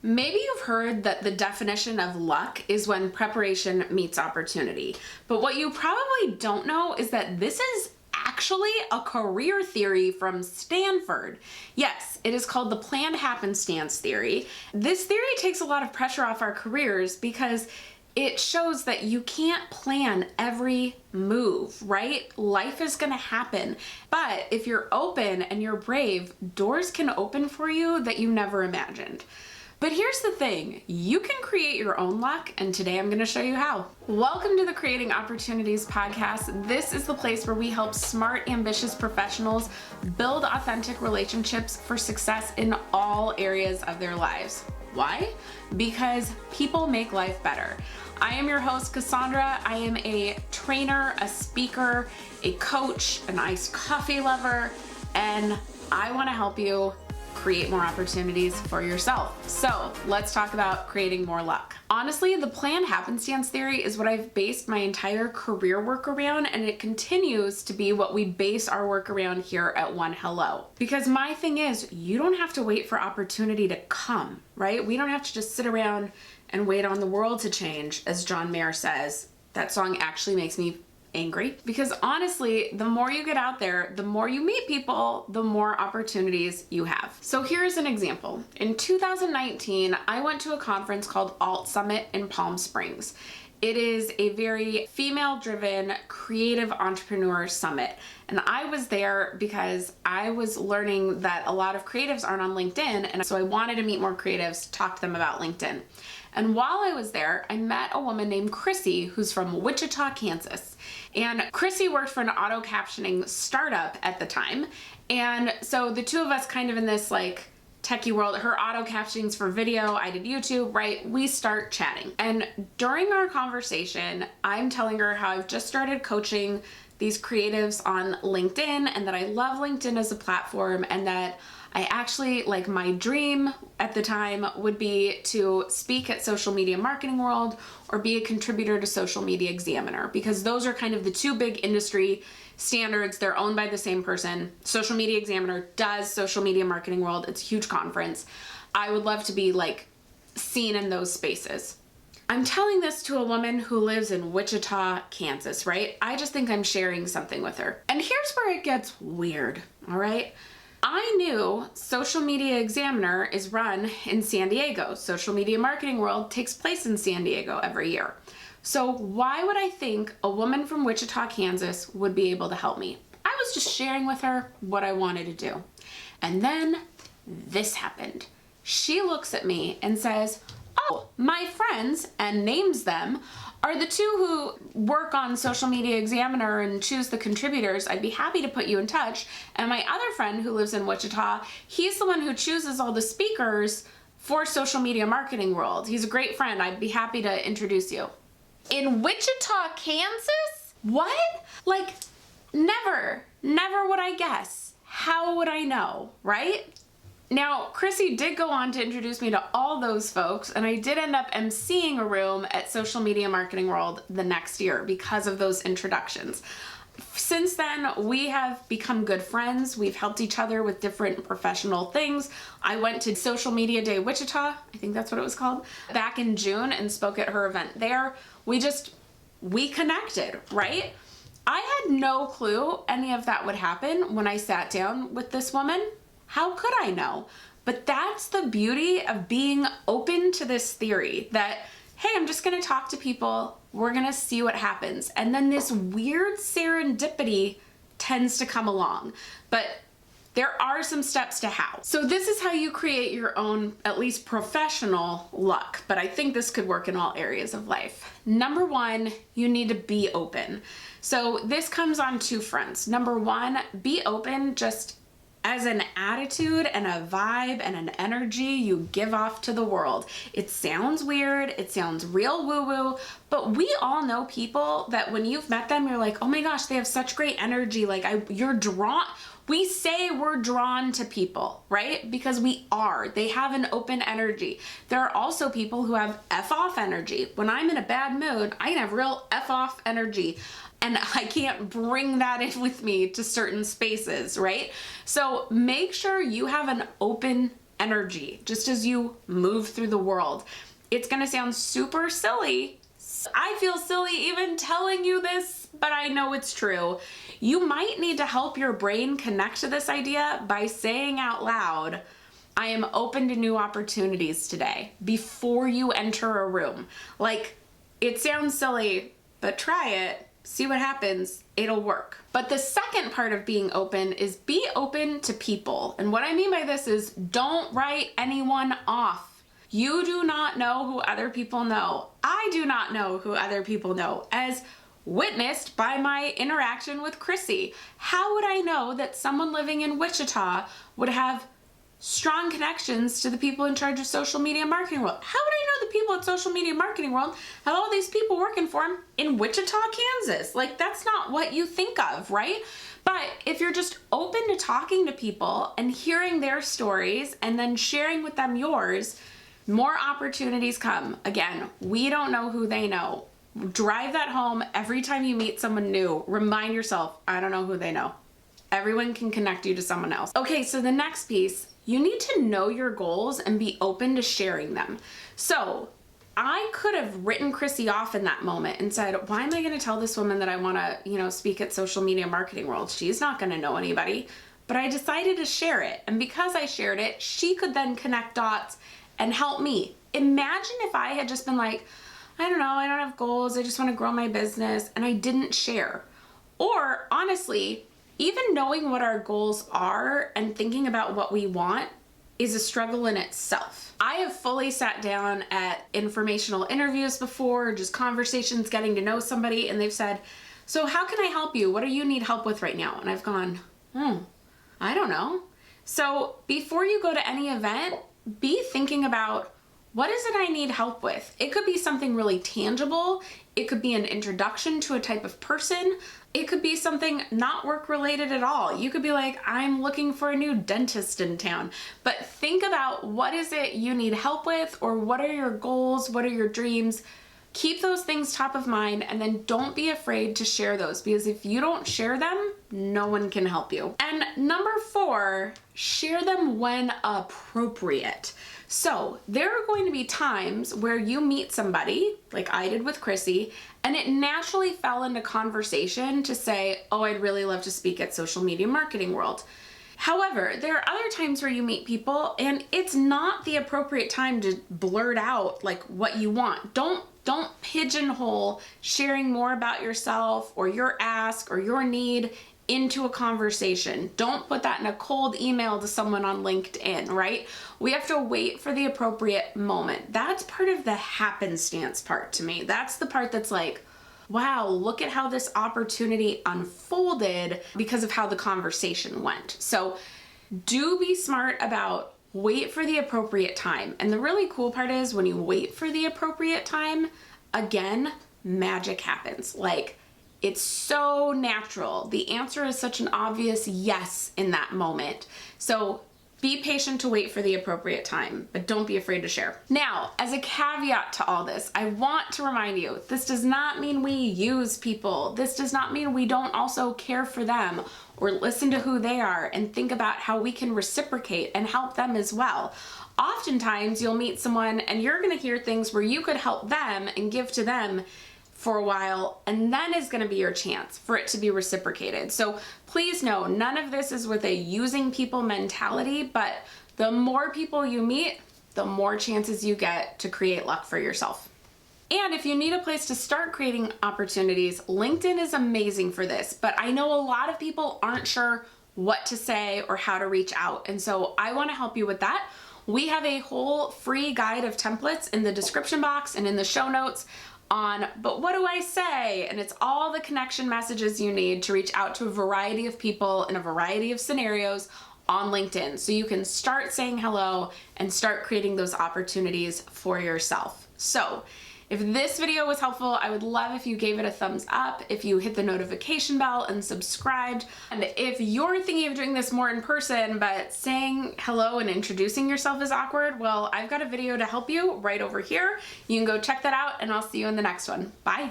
Maybe you've heard that the definition of luck is when preparation meets opportunity. But what you probably don't know is that this is actually a career theory from Stanford. Yes, it is called the planned happenstance theory. This theory takes a lot of pressure off our careers because it shows that you can't plan every move, right? Life is gonna happen. But if you're open and you're brave, doors can open for you that you never imagined. But here's the thing, you can create your own luck, and today I'm gonna show you how. Welcome to the Creating Opportunities podcast. This is the place where we help smart, ambitious professionals build authentic relationships for success in all areas of their lives. Why? Because people make life better. I am your host, Cassandra. I am a trainer, a speaker, a coach, an iced coffee lover, and I wanna help you create more opportunities for yourself. So let's talk about creating more luck. Honestly, the planned happenstance theory is what I've based my entire career work around, and it continues to be what we base our work around here at One Hello. Because my thing is, you don't have to wait for opportunity to come, right? We don't have to just sit around and wait on the world to change, as John Mayer says. That song actually makes me angry because honestly, the more you get out there, the more you meet people, the more opportunities you have. So here's an example. In 2019, I went to a conference called Alt Summit in Palm Springs. It is a very female-driven, creative entrepreneur summit. And I was there because I was learning that a lot of creatives aren't on LinkedIn. And so I wanted to meet more creatives, talk to them about LinkedIn. And while I was there, I met a woman named Chrissy, who's from Wichita, Kansas. And Chrissy worked for an auto captioning startup at the time. And so the two of us kind of in this like techie world, her auto captioning's for video, I did YouTube, right? We start chatting. And during our conversation, I'm telling her how I've just started coaching these creatives on LinkedIn and that I love LinkedIn as a platform and that I actually, like, my dream at the time would be to speak at Social Media Marketing World or be a contributor to Social Media Examiner, because those are kind of the two big industry standards. They're owned by the same person. Social Media Examiner does Social Media Marketing World. It's a huge conference. I would love to be like seen in those spaces. I'm telling this to a woman who lives in Wichita, Kansas, right? I just think I'm sharing something with her. And here's where it gets weird, all right? I knew Social Media Examiner is run in San Diego. Social Media Marketing World takes place in San Diego every year. So why would I think a woman from Wichita, Kansas would be able to help me? I was just sharing with her what I wanted to do. And then this happened. She looks at me and says, "Oh, my friends," and names them, "are the two who work on Social Media Examiner and choose the contributors. I'd be happy to put you in touch. And my other friend who lives in Wichita, he's the one who chooses all the speakers for Social Media Marketing World. He's a great friend. I'd be happy to introduce you." In Wichita, Kansas? What? Like, never would I guess. How would I know, right? Now, Chrissy did go on to introduce me to all those folks, and I did end up emceeing a room at Social Media Marketing World the next year because of those introductions. Since then, we have become good friends. We've helped each other with different professional things. I went to Social Media Day Wichita, I think that's what it was called, back in June and spoke at her event there. We connected, right? I had no clue any of that would happen when I sat down with this woman. How could I know? But that's the beauty of being open to this theory that, hey, I'm just gonna talk to people, we're gonna see what happens. And then this weird serendipity tends to come along. But there are some steps to how. So this is how you create your own, at least professional luck. But I think this could work in all areas of life. Number one, you need to be open. So this comes on two fronts. Number one, be open just as an attitude and a vibe and an energy you give off to the world. It sounds weird, it sounds real woo-woo, but we all know people that when you've met them, you're like, oh my gosh, they have such great energy. Like you're drawn. We say we're drawn to people, right? Because we are. They have an open energy. There are also people who have F off energy. When I'm in a bad mood, I can have real F off energy. And I can't bring that in with me to certain spaces, right? So make sure you have an open energy, just as you move through the world. It's gonna sound super silly. I feel silly even telling you this, but I know it's true. You might need to help your brain connect to this idea by saying out loud, I am open to new opportunities today, before you enter a room. Like, it sounds silly, but try it, see what happens, it'll work. But the second part of being open is be open to people. And what I mean by this is don't write anyone off. You do not know who other people know. I do not know who other people know, as witnessed by my interaction with Chrissy. How would I know that someone living in Wichita would have strong connections to the people in charge of social media marketing world? How would I know the people at social media marketing world have all these people working for them in Wichita, Kansas? Like, that's not what you think of, right? But if you're just open to talking to people and hearing their stories and then sharing with them yours, more opportunities come. Again, we don't know who they know. Drive that home every time you meet someone new. Remind yourself, I don't know who they know. Everyone can connect you to someone else. Okay, so the next piece, you need to know your goals and be open to sharing them. So I could have written Chrissy off in that moment and said, why am I going to tell this woman that I want to, speak at social media marketing world? She's not going to know anybody. But I decided to share it. And because I shared it, she could then connect dots and help me. Imagine if I had just been like, I don't know, I don't have goals, I just want to grow my business, and I didn't share. Or honestly, even knowing what our goals are and thinking about what we want is a struggle in itself. I have fully sat down at informational interviews before, just conversations, getting to know somebody, and they've said, so how can I help you? What do you need help with right now? And I've gone, I don't know. So before you go to any event, be thinking about, what is it I need help with? It could be something really tangible. It could be an introduction to a type of person. It could be something not work related at all. You could be like, I'm looking for a new dentist in town. But think about, what is it you need help with, or what are your goals? What are your dreams? Keep those things top of mind, and then don't be afraid to share those, because if you don't share them, no one can help you. And number 4, share them when appropriate. So there are going to be times where you meet somebody, like I did with Chrissy, and it naturally fell into conversation to say, oh, I'd really love to speak at social media marketing world. However, there are other times where you meet people and it's not the appropriate time to blurt out like what you want. Don't pigeonhole sharing more about yourself or your ask or your need into a conversation. Don't put that in a cold email to someone on LinkedIn, right? We have to wait for the appropriate moment. That's part of the happenstance part to me. That's the part that's like, wow, look at how this opportunity unfolded because of how the conversation went. So do be smart about wait for the appropriate time. And the really cool part is when you wait for the appropriate time, again, magic happens. Like, it's so natural. The answer is such an obvious yes in that moment. So be patient to wait for the appropriate time, but don't be afraid to share. Now, as a caveat to all this, I want to remind you, this does not mean we use people. This does not mean we don't also care for them or listen to who they are and think about how we can reciprocate and help them as well. Oftentimes, you'll meet someone and you're gonna hear things where you could help them and give to them for a while, and then is going to be your chance for it to be reciprocated. So please know, none of this is with a using people mentality, but the more people you meet, the more chances you get to create luck for yourself. And if you need a place to start creating opportunities, LinkedIn is amazing for this, but I know a lot of people aren't sure what to say or how to reach out, and so I want to help you with that. We have a whole free guide of templates in the description box and in the show notes on, but what do I say? And it's all the connection messages you need to reach out to a variety of people in a variety of scenarios on LinkedIn. So you can start saying hello and start creating those opportunities for yourself. So if this video was helpful, I would love if you gave it a thumbs up, if you hit the notification bell and subscribed. And if you're thinking of doing this more in person, but saying hello and introducing yourself is awkward, well, I've got a video to help you right over here. You can go check that out, and I'll see you in the next one. Bye.